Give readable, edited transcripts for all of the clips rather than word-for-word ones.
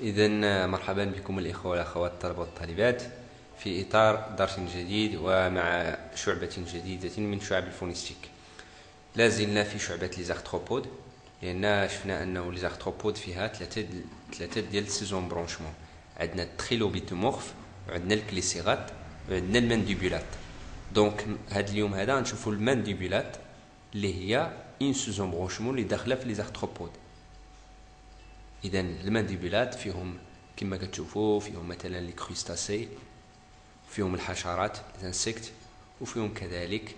إذا مرحبا بكم الإخوة والأخوات الطلبة والطالبات في إطار درس جديد ومع شعبة جديدة من شعب الفونستيك. لا زلنا في شعبة ليزارثروبود، لأن شفنا أنه ليزارثروبود فيها ثلاثة ديال السيزون برونشمون. عندنا التريلوبيتومورف وعندنا الكليسيغات وعندنا المانديبولات. دونك هذا اليوم هذا نشوفوا المانديبولات اللي هي اون سيزون برونشمون اللي داخله في ليزارثروبود. اذا المانديبولات فيهم كما كتشوفوا فيهم مثلا لي كروستاسي، فيهم الحشرات الانسكت، وفيهم كذلك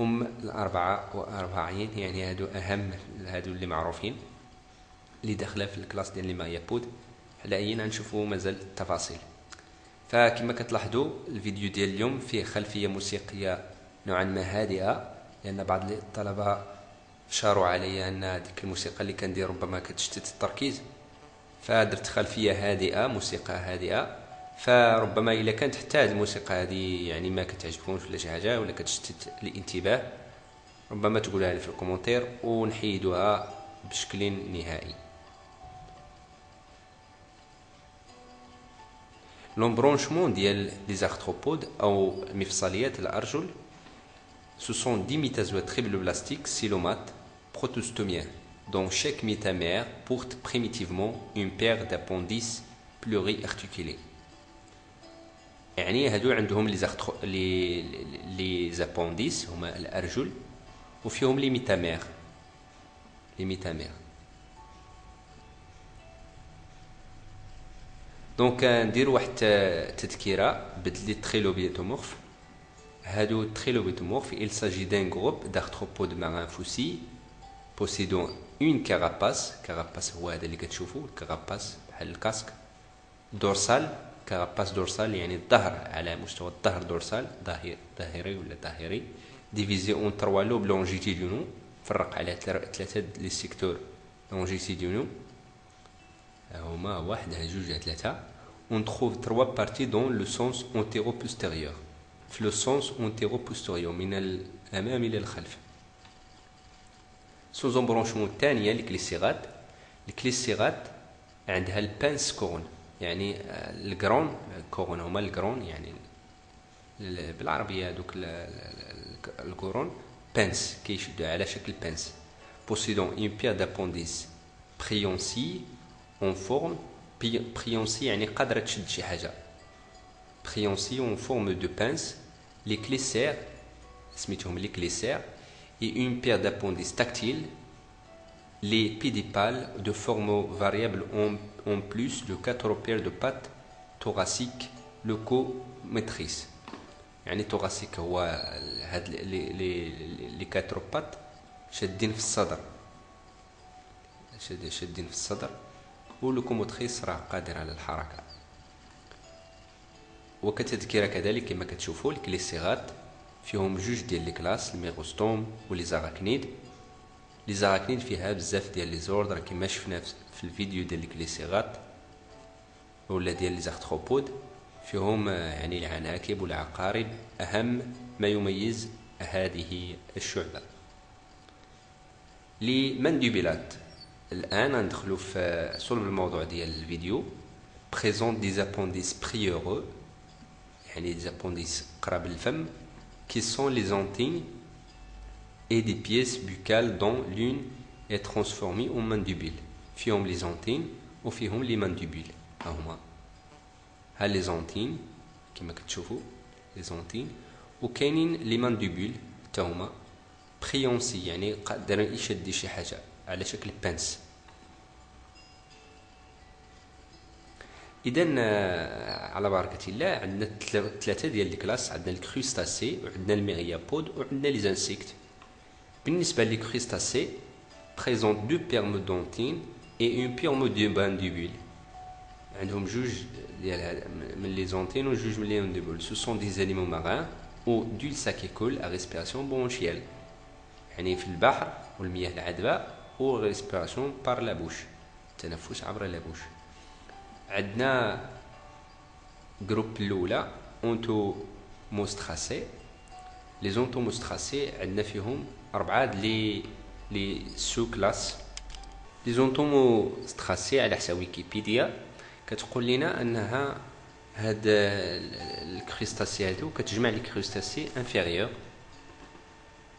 الأربعة وأربعين، يعني هادو اللي معروفين اللي داخله في الكلاس ديال لي مايابود. حاليا نشوفوا مازال التفاصيل. فكما كتلاحظوا الفيديو ديال اليوم فيه خلفية موسيقية نوعا ما هادئة، لأن بعض الطلبة شاروا علي أن ديك الموسيقى اللي كندير ربما كتشتت التركيز، فدرت خلفية هادئة، موسيقى هادئة. فربما إلا كانت حتى هذه الموسيقى هذه يعني ما كتعجبكمش ولا شي حاجة ولا كتشتت الانتباه، ربما تقولها لي في الكومنتير ونحيدوها بشكل نهائي. لومبرونشمون ديال ليزارثروبود أو مفصليات الأرجل ce sont 10 métazoaires triploblastiques célomates protostomiens dont chaque métamère porte primitivement une paire d'appendices pluriarticulés. يعني هادو عندهم لي زابونديس هما الأرجل وفيهم لي ميتامير. دونك ندير واحد تذكيرة بدل لي تريلوبيتومورف. هادو تريلوبيتومورف il s'agit d'un groupe d'arthropodes marins fossiles possédant une carapace هو هذا اللي كتشوفوا الكراباس بحال الكاسك، دورسال كراباس دورسال يعني الظهر على مستوى الظهر دورسال ظاهري ولا ظاهري، ديفيزي اون تروا لوب لونجيتيدينو، فرق على ثلاثة لي سيكتور لونجيتيدينو هما واحد جوج ثلاثة. on trouve trois parties dans le sens antéro-postérieur في لو سونس اونتيرو بوستيريور من الامام الى الخلف. سوزون برونشمون الثانيه الكليسيغات عندها البانس كورون، يعني الكرون كورون هما الكرون، يعني بالعربيه هذوك الكورون بانس كيشدوا على شكل بانس. possédant une paire d'appendices préhensile en forme préhensile يعني قادره تشد شي حاجه. préhensile en forme de pince, les clécères, et une paire d'appendices tactiles, les pédipales de forme variable en plus de 4 paires de pattes thoraciques locomotrices. يعني thoracique هو هاد les 4 pattes شادين في الصدر، شادين في الصدر، ولوكوموتريس راه قادر على الحركة. وكتذكر كذلك كما كتشوفوا الكليسيغات فيهم جوج ديال لي كلاس الميغوستوم ولي زاراكنيد. لي زاراكنيد فيها بزاف ديال لي زوردر كما شفنا في الفيديو ديال الكليسيغات ولا ديال لي زارثروبود، فيهم يعني العناكب والعقارب اهم ما يميز هذه الشعبة. لي مانديبولات الان ندخلوا في صلب الموضوع ديال الفيديو. présente des appendices prioreux يعني des appendices قراب الفم qui sont les antennes et des pièces buccales dont l'une est transformée en mandibule. فيهم les antennes وفيهم les mandibules. هما les antennes كما كتشوفوا les antennes، وكاينين les mandibules حتى هما بريونسي يعني قادرين يشد شي حاجه على شكل بانس. إذن على بركة الله عندنا ثلاثة ديال الكلاس، عندنا الكروستاسي وعندنا الميغيابود وعندنا لي زانسيكت. بالنسبة للكروستاسي بريزونت دو بيرمودونتين اي اون بيرموديبانديبول، عندهم جوج ديال من لي زونتين وجوج من لي مانديبول. سو سون دي زانيمو مارين او دول ساكيكول ا ريسبيراسيون برونشيال، يعني في البحر والمياه العذبة، و ريسبيراسيون بار لا بوش، التنفس عبر لا بوش. عندنا جروب الاولى اونتوموستراسي. لي زونتوموستراسي عندنا فيهم 4 لي سو كلاس لي زونتوموستراسي على حساب ويكيبيديا كتقول لنا انها هاد الكريستاسي هادو كتجمع لي كريستاسي انفيريور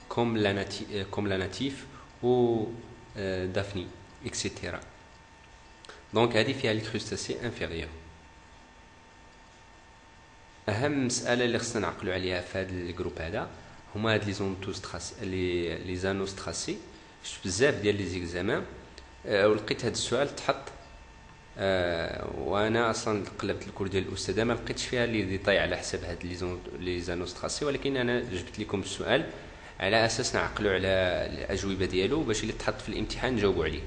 كوم لا ناتيف و دافني اكسيتيرا. دونك هادي فيها لي كريستاسي انفيريور. اهم مساله اللي خصنا نعقلوا عليها في هذا الجروب هذا هما هاد لي زونتوستراسي لي زانوستراسي. شفت بزاف ديال لي زيكزامان ولقيت هذا السؤال تحط وانا اصلا قلبت الكور ديال الاستاذه ما لقيتش فيها لي ديتاي على حساب هاد لي زانوستراسي، ولكن انا جبت لكم السؤال على اساس نعقلوا على الاجوبه ديالو باش اللي تحط في الامتحان نجاوبوا عليه.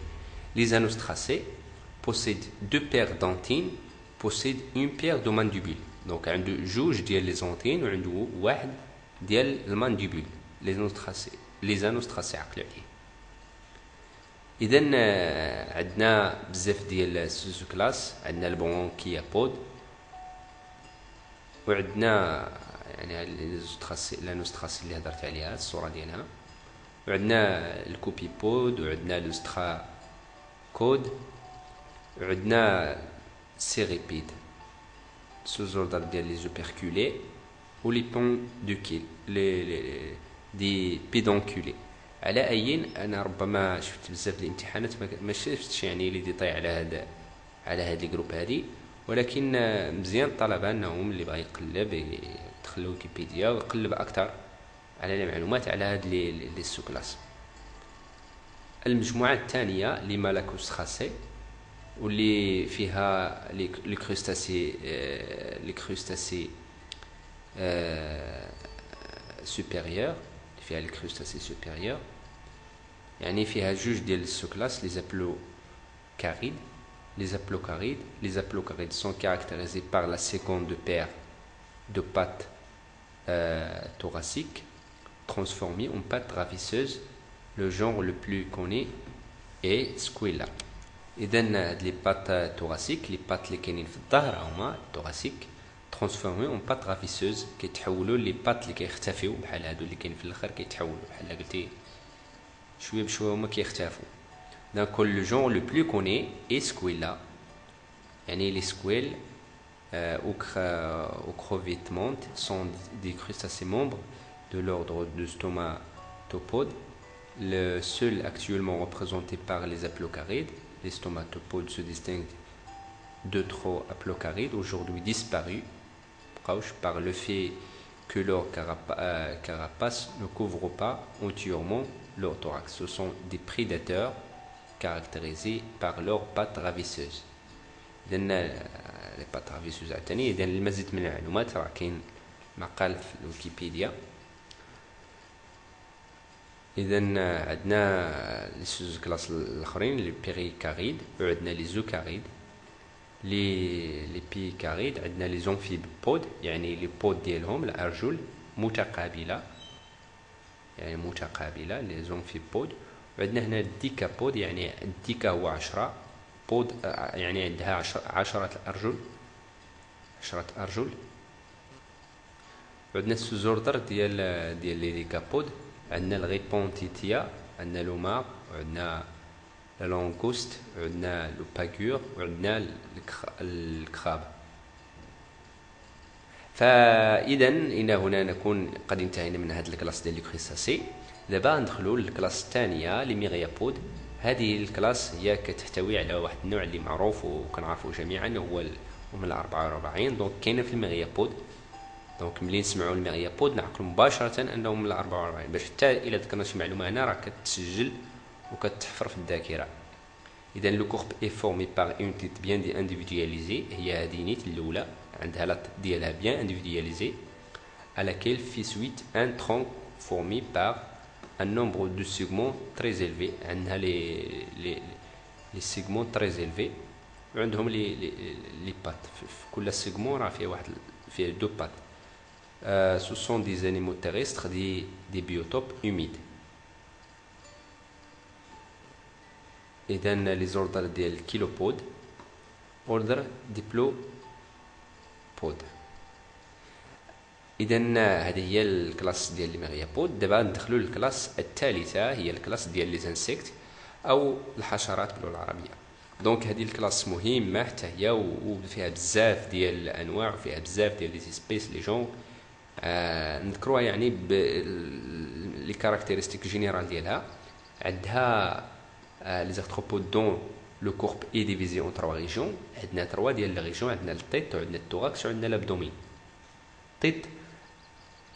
لي زانوستراسي possède deux paires dentines possède une paire de mandibules. دونك عنده جوج ديال لي زونتين وعنده واحد ديال المانديبول. لي زانوستراسي عقلوا عليه. اذا عندنا بزاف ديال السوسو كلاس. عندنا البرونكيابود وعندنا يعني لانوستراسي اللي هضرت عليها الصوره ديالها، وعندنا الكوبيبود وعندنا لوسترا كود وعندنا سيريبيد سوزوردر ديال لي زوبيركولي ولي بوندوكيل دي بيدونكولي. على ايين انا ربما شفت بزاف الامتحانات ما شفتش يعني لي ديتاي على هاد لي جروب هادي، ولكن مزيان الطلبه انهم اللي بغى يقلب يدخل ويكيبيديا ويقلب اكثر على المعلومات على هاد لي سو كلاس. المجموعه الثانيه لي مالاكوستراسي واللي فيها لي كروستاسي سوبيريور، فيها لي كروستاسي سوبيريور يعني فيها جوج ديال السو كلاس لي زابلو كاريد. Les haplocarides sont caractérisés par la seconde paire de pattes thoraciques transformées en pattes ravisseuses. Le genre le plus connu est Squilla. إذن les pattes thoraciques, les pattes اللي كاينين في الظهر هما thoraciques transformées en pattes ravisseuses كيتحولوا لي بات اللي كيختفيو بحال هادو اللي كاين في الاخر كيتحولوا بحال قلتي شويه بشويه هما كيختفوا. Donc le genre le plus connu est Squilla. يعني les squilles ou crevettantes sont des crustacés membres de l'ordre de stomatopodes, le seul actuellement représenté par les haplocarides. Les stomatopodes se distinguent d'autres haplocarides aujourd'hui disparus par le fait que leur carapace ne couvre pas entièrement leur thorax. Ce sont des prédateurs caractérisés par leurs pattes ravisseuses. إذن لي بات رافيسوز عاوتاني. إذن المزيد من المعلومات راه كاين مقال في الويكيبيديا. إذن عندنا لي سوز كلاس الآخرين لي بيريكاريد وعندنا لي زوكاريد. لي بيكاريد عندنا لي زونفيب بود يعني لي بود ديالهم الأرجل متقابلة يعني متقابلة لي زونفيب بود. وعندنا هنا الديكابود يعني الديكا هو 10 بود يعني عندها 10 أرجل. وعندنا السوزوردر ديال لي ديكابود. عندنا الغيبونتيتيا عندنا لومار وعندنا لونغوست وعندنا لوباغور وعندنا الكراب. فإذا إلى هنا نكون قد انتهينا من هذا الكلاس ديال لي كريستاسي. دابا ندخلوا للكلاس الثانيه لي ميغيابود. هذه الكلاس هي كتحتوي على واحد النوع اللي معروف وكنعرفوا جميعا هو من ال44. دونك كاينه في الميغيابود. دونك ملي نسمعوا الميغيابود نعقلوا مباشره انهم من ال44 باش حتى الا ذكرنا شي معلومه هنا راه كتسجل وكتحفر في الذاكره. اذا لو كورب اي فورمي بار اون تيت بيان دي انديفيدواليزي. هي هذه نيت الاولى عندها لا ديالها بيان انديفيدواليزي à laquelle fait suite un tronc formé par un nombre de segments très élevé. عندها les segments très élevés وعندهم les pattes. في كل segment راه فيه واحد فيه deux pattes. Ce sont des animaux terrestres, des biotopes humides. إذن les ordres ديال الكيلوبود ordre diplopode. إذا هذه هي الكلاس ديال الميغيابود. دابا ندخلوا للكلاس الثالثة هي الكلاس ديال لي زانسيكت. او الحشرات باللغه العربيه. دونك هذه الكلاس مهمه حتى هي وفيها بزاف ديال الانواع وفيها بزاف ديال لي سبيس لي جون. نذكروها يعني لي كاركتيرستيك جينيرال ديالها. عندها لي زارتروبود دون لو كورب اي ديفيزي اون 3 ريجون. عندنا 3 ديال لي ريجون، عندنا التيت وعندنا التوراكس وعندنا لابدومين. تيت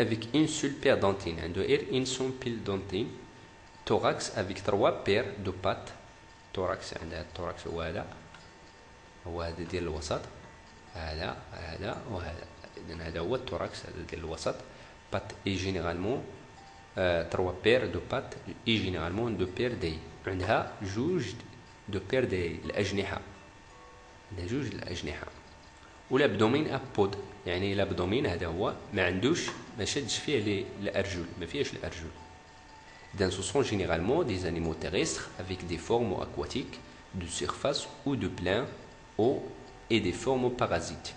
avec une seule paire d'antenne, عنده غير une seule paire d'antenne. thorax avec 3 paires de pattes. thorax عندها التوراكس هو هذا، هو هذا ديال الوسط، هذا وهذا. إذن هذا هو التوراكس، هذا ديال الوسط. بات اي جينيرالمون 3 paires de pattes اي جينيرالمون 2 paires دي. عندها جوج دو بير دي الأجنحة، عندها جوج الأجنحة. والابدومين ابود، يعني الابدومين هذا هو ما عندوش، ما شدش فيه الارجل، ما فيهش الارجل. اذا ce sont généralement des animaux terrestres avec des formes aquatiques de surface ou de plein eau et des formes parasites.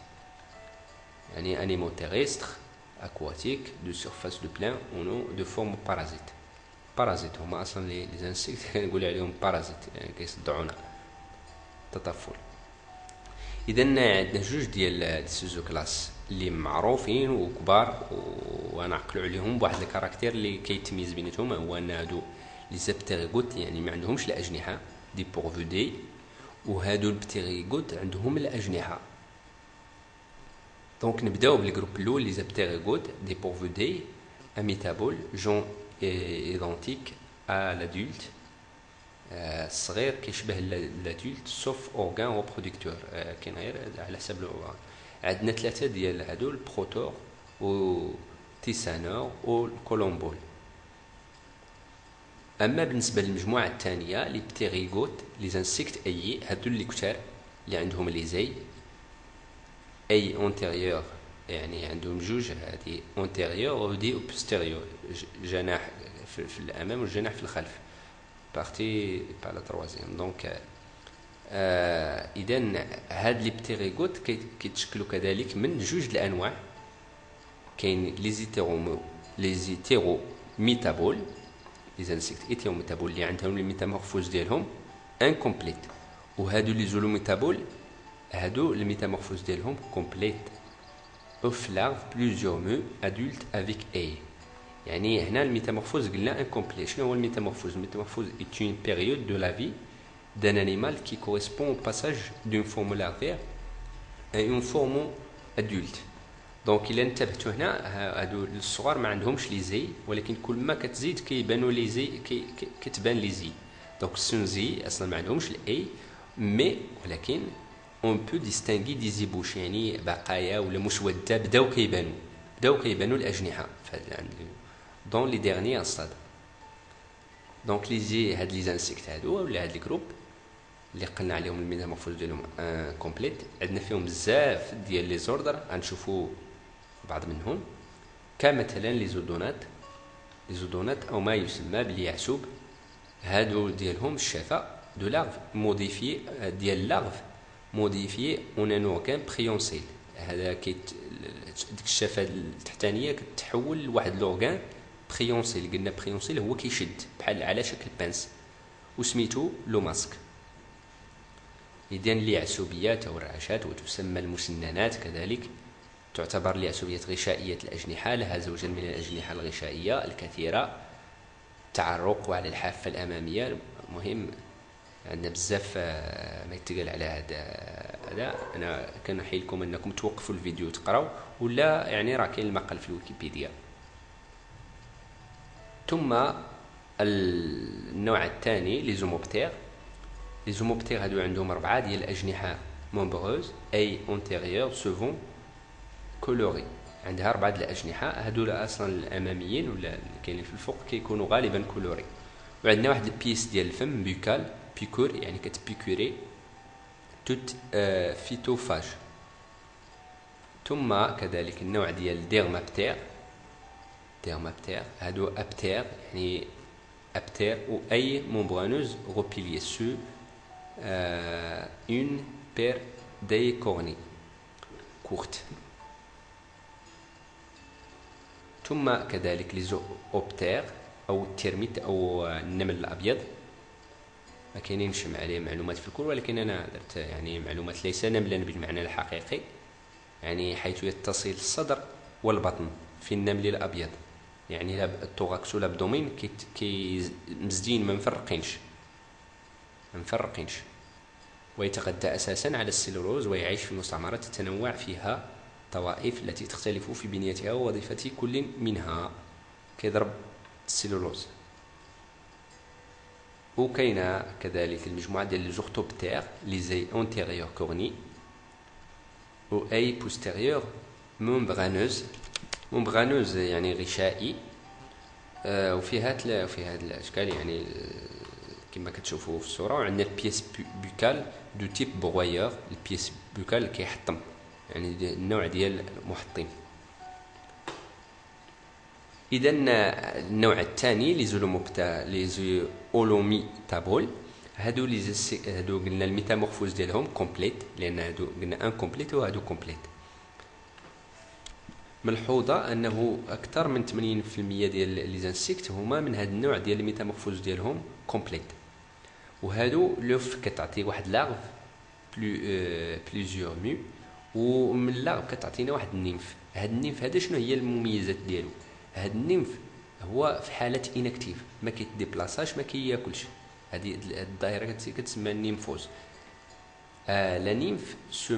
يعني animaux terrestres aquatiques de surface de plein ou de forme parasite. بارازيت هما اصلا لي زانسيكت نقول عليهم بارازيت، يعني كيصدعونا تطفل. اذا عندنا جوج ديال السوزو كلاس اللي معروفين وكبار ونعقلوا عليهم بواحد الكاركتير اللي كيتميز بيناتهم، هو ان هادو لي زابتيريغوت يعني ما عندهمش الاجنحه دي بورفو دي، وهادو البتيريغوت عندهم الاجنحه. دونك نبداو بالجروب الاول لي زابتيريغوت دي بورفو دي اميتابول جون ايدونتيك ا لادولت. الصغير كيشبه لادولت سوف اورغان ريبرودكتور، كاين غير على حسب الاورغان. عندنا 3 ديال هادو البروتور و تيسانور و الكولومبول. اما بالنسبه للمجموعه الثانيه لي بتيريغوت لي زانسيكت اي، هادو اللي كثار اللي عندهم لي زي اي اونتيريور، يعني عندهم جوج، هذه اونتيريور ودي بوستيريور، جناح في الامام والجناح في الخلف، بارتي با لا تروازيام. دونك اذا هاد لي بتيريغوت كيتشكلوا كذلك من جوج الانواع. كاين لي زيتيرو ميتابول، لي زانسيكت ايتيرو ميتابول اللي عندهم الميتامورفوز ديالهم انكومبليت، وهادو لي زولو ميتابول هادو الميتامورفوز ديالهم كومبليت. اوف لارف بلوزيور مو ادولت افيك اي. يعني هنا الميتامورفوز قلنا انكومبليت. شنو هو الميتامورفوز؟ الميتامورفوز est une période de la vie d'un animal qui correspond au passage d'une forme larvaire à une forme adulte. دونك الا انتبهتوا هنا هادو الصغار ما عندهمش لي زي، ولكن كل ما كتزيد كيبانوا لي زي، كتبان لي زي. دونك السنزي اصلا ما عندهمش الاي، مي ولكن اون بو ديستانغي دي زيبوش، يعني بقايا ولا مسوده بداو كيبانوا الاجنحه دون لي ديرني انستاد. دونك لي زي هاد لي زانسيكت هادو ولا هاد الجروب اللي قلنا عليهم الميتامورفوز ديالهم كومبليت، عندنا فيهم بزاف ديال لي زوردر، غنشوفوا بعض منهم كمثلا لي زودونات او ما يسمى باليعسوب. هادو ديالهم الشفا دو لارف موديفي ديال لارف موديفي اون ان اورغان بريونسيل. هذا ديك الشفه التحتانيه كتحول لواحد لورغان بريونسيل. قلنا بريونسيل هو كيشد بحال على شكل بانس، وسميتو لو ماسك. إذن اليعسوبيات أو الرعاشات وتسمى المسننات كذلك تعتبر اليعسوبيات غشائية الأجنحة، لها زوجا من الأجنحة الغشائية الكثيرة، تعرق على الحافة الأمامية. مهم عندنا بزاف ما يتقال على هذا. أنا كنحيلكم أنكم توقفوا الفيديو تقراو، ولا يعني راه كاين المقال في الويكيبيديا. ثم النوع الثاني لي زوموبتير. لي زوموبتير هادو عندهم 4 ديال الأجنحة مومبروز اي اونتيريور سوفون كولوري. عندها 4 ديال الأجنحة، هادو أصلا الأماميين ولا كاينين في الفوق كيكونوا غالبا كولوري. وعندنا واحد البيس ديال الفم بيكال بيكور، يعني كتبيكوري توت فيتوفاج. ثم كذلك النوع ديال ديرمابتير هادو ابتير، يعني ابتير ou اي membraneuse repliée sur une paire d'ailles cornées courtes. ثم كذلك لي زوبتير او الترميت او النمل الابيض. ما كاينينش عليه معلومات في الكل، ولكن انا درت يعني معلومات ليس نملا بالمعنى الحقيقي، يعني حيث يتصل الصدر والبطن في النمل الابيض، يعني التوراكس والابدومين كي مزجين ما مفرقينش، ويتغذى اساسا على السلولوز، ويعيش في مستعمرات تتنوع فيها طوائف التي تختلف في بنيتها ووظيفة كل منها، كيضرب السلولوز. وكاينه كذلك المجموعه ديال لي زورتوبتير لي زي اونتيريور كورني و اي بوستيريور ممبرانوز يعني غشائي. وفي هاد الاشكال يعني كما كتشوفوا في الصوره. وعندنا البيس بوكال دو تيب بغويور، البيس بوكال كيحطم، يعني النوع ديال المحطم. اذا النوع الثاني لي زولوموبتا لي زولوميتابول، هادو قلنا الميتامورفوز ديالهم كومبليت، لان هادو قلنا ان كومبليت وهادو كومبليت. ملحوظه انه اكثر من 80% ديال لي زانسيكت هما من هذا النوع ديال الميتامورفوز ديالهم كومبليت. وهادو لوف كتعطي واحد لاغف بليزيور ميو، ومن اللاغف كتعطينا واحد النيمف. هاد النيمف هذا شنو هي المميزات ديالو؟ هاد النيمف هو في حاله انكتيف، ما كيتديبلاصاش، ما كياكلش. هذه الظاهره كتسمى النيمفوز. La nymphe se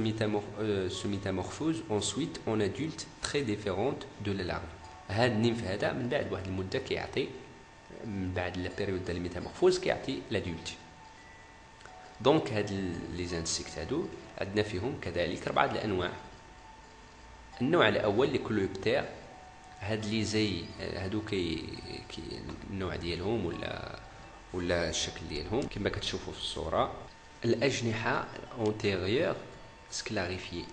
métamorphose ensuite en adulte très différente de la larve. هاد النيمف هذا من بعد واحد المده كيعطي، من بعد لا بيريود ديال الميتامورفوز كيعطي لادولت. دونك هاد لي زانسيكت هادو عندنا فيهم كذلك 4 الانواع. النوع الاول لي كلوبتير، هاد لي زي هادو كي النوع ديالهم ولا الشكل ديالهم كما كتشوفوا في الصوره. الاجنحه اونتيريور سكلاريفي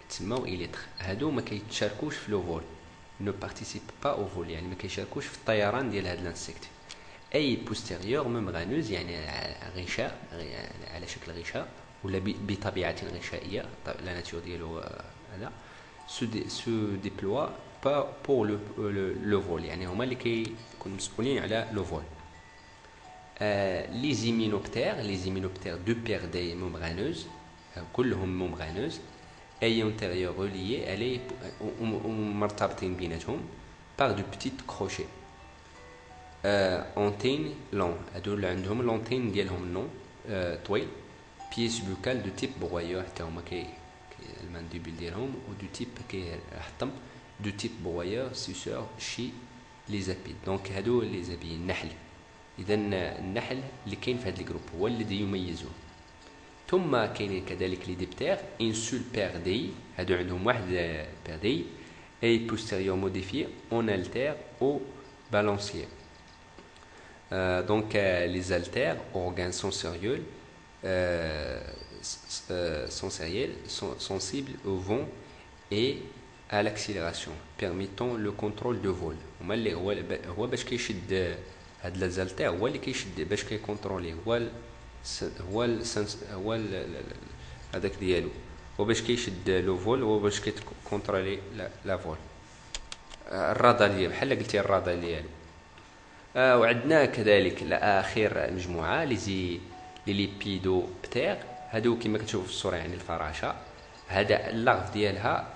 تسموا إليتر، هادو ما كيتشاركوش في لو فول، نو بارتيسيب با او فول، يعني ما كيشاركوش في الطيران ديال هاد الانسيكت. اي بوستيريور ممغانوز يعني غشاء على شكل غشاء ولا بطبيعه غشائيه، لا ناتور ديالو هذا سو ديبلوا با بور لو فول، يعني هما اللي كيكونوا مسؤولين على لو فول. لي زيمينوبتير دو بير دي ممغانوز، كلهم ممغانوز، اي انتيريور ريليي الي ومرتبطين بيناتهم باغ دو بتيت كروشي اونتين لون، هادو عندهم لونتين ديالهم لون طويل. بيس بوكال دو تيب بغويور، حتى هما المانديبل ديالهم ودو تيب كيحطم دو تيب بغويور سيسور شي لي زابيد. دونك هادو لي زابيد النحل. اذا النحل اللي كاين في هذا الجروب هو الذي يميزه. ثم كاينين كذلك لي ديبتير ان سول بير دي، هادو عندهم واحد بير دي اي بوستيريور موديفي اون التير او بالانسيير. Donc les haltères, organes sensoriels, sont sensibles au vent et à l'accélération, permettant le contrôle de vol. هما اللي هو باش كيشد هاد لازالتير، هو اللي كيشد باش كيكونترولي، هو هذاك ديالو، هو باش كيشد لو فول، هو باش كيكونترولي لا فول. الرادار ديالو بحال قلتي الرادار ديالو. وعندنا كذلك اخر مجموعه لي ليبيدوبتير، هادو كما كتشوفوا في الصوره يعني الفراشه. هذا اللاغف ديالها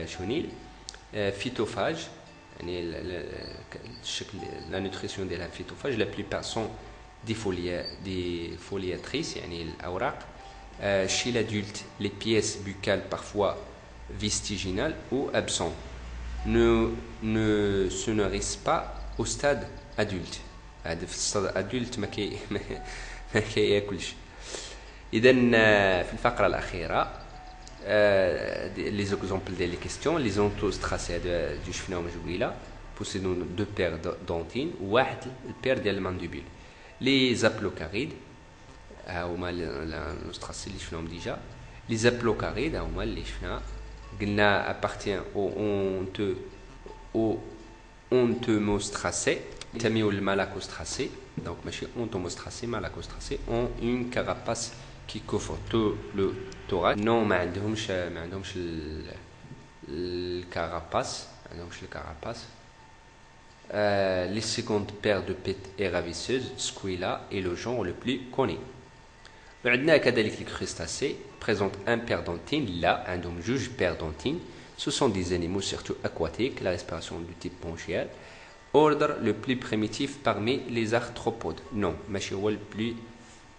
شونيل فيتوفاج، يعني الشكل لا نوتريسيون ديالها فيتوفاج. لا بلوبار سون دي فولياتريس يعني الاوراق. chez l'adulte les pièces buccales parfois vestiginales ou absentes ne se nourrissent pas au stade adulte. هذا في الصدر ادولت ما كياكلش. اذا في الفقره الاخيره لي زيكزامبل ديال لي كيستيون. لي زونتوستراسي هذا شفناهم جويله، بوسيدون دو بير دونتين وواحد البير ديال المانديبول. لي زابلوكاريد هما الاستراسي اللي شفناهم ديجا. لي زابلوكاريد هما اللي شفنا قلنا ابارتيان او اونتوموستراسي، ينتميو للمالاكوستراسي. دونك ماشي اونتوموستراسي، مالاكوستراسي اون اون كاراباس كي كوفر تو لو توراك. نو ما عندهمش الكاراباس، Les secondes paires de pattes et ravisseuses, Squilla est le genre le plus connu. وعندنا كذلك les crustacés présentent un paire d'antines, là عندهم جوج paires d'antines. Ce sont des animaux surtout aquatiques, la respiration du type bronchial. Ordre le plus primitif parmi les arthropodes. Non, ماشي هو le plus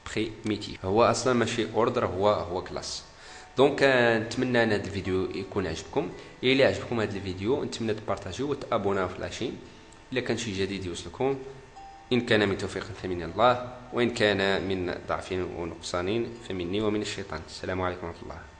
primitif. هو اصلا ماشي ordre هو classe. دونك نتمنى ان هذا الفيديو يكون عجبكم. الى عجبكم هذا الفيديو نتمنى تبارطاجيو وتابوناو في لاشين. الا كان شي جديد يوصلكم. إن كان من توفيق فمن الله، وإن كان من ضعف ونقصان فمني ومن الشيطان. السلام عليكم ورحمة الله.